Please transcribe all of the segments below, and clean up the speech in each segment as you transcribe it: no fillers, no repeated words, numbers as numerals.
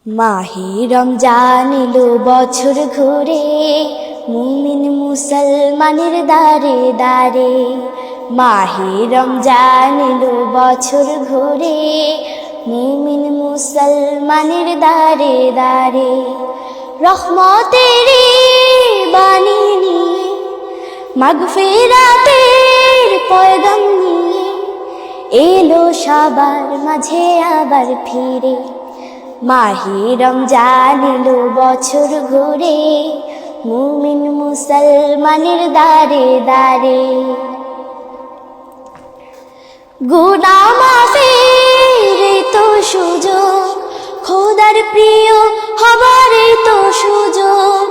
মাহে রমজান এলো বছর ঘুরে, মুমিন মুসলমানের দারে দারে। মাহে রমজান এলো বছর ঘুরে, মুমিন মুসলমানের দারে দারে। রহমতের বাণী নিয়ে, মাগফিরাতের পয়গাম নিয়ে, এলো সবার মাঝে আবার ফিরে। মাহে রমজান এলো বছর ঘুরে, মুমিন মুসলমানের দারে দারে। গুনাহ মাফের তো সুযোগ, খোদার প্রিয় হবার তো সুযোগ।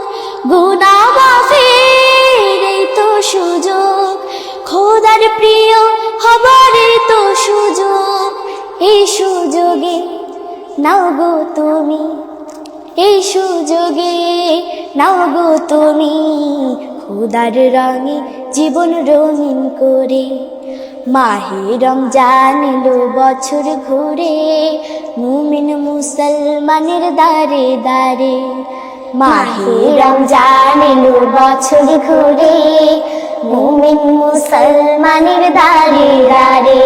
গুনাহ মাফের তো সুযোগ, খোদার প্রিয় হবার তো সুযোগ। এই সুযোগে নাও গো তুমি, এই সুযোগে নাও গো তুমি, খোদার রঙে জীবন রঙিন করে। মাহে রমজান এলো বছর ঘুরে, মুমিন মুসলমানের দারে দারে। মাহে রমজান এলো বছর ঘুরে, মুমিন মুসলমানের দারে দারে।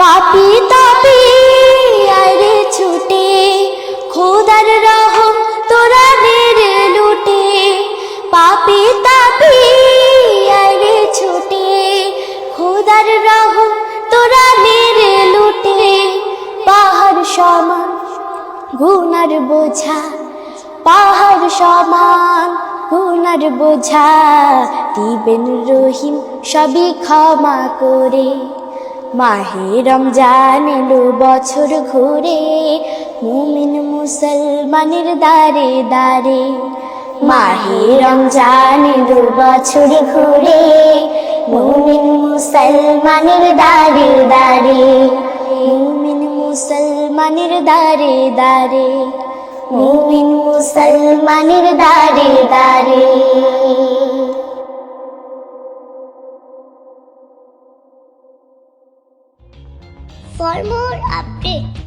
পাপী তাপী আরে ছুটে, খোদার রহম তোরা মেরে লুটে। পাপী তাপী আরে ছুটে, খোদার রহম তোরা মেরে লুটে। পাহাড় সমান গুনার বোঝা, পাহাড় সমান গুনার বোঝা, দিবেন রহিম সবই ক্ষমা করে। মাহে রমজান এলো বছর ঘুরে, মুমিন মুসলমানের দারে দারে। মাহে রমজান এলো বছর ঘুরে, মুমিন মুসলমানের দারে দারে। মুমিন মুসলমানের দারে দারে, মুমিন মুসলমানের দারে দারে। For more updates,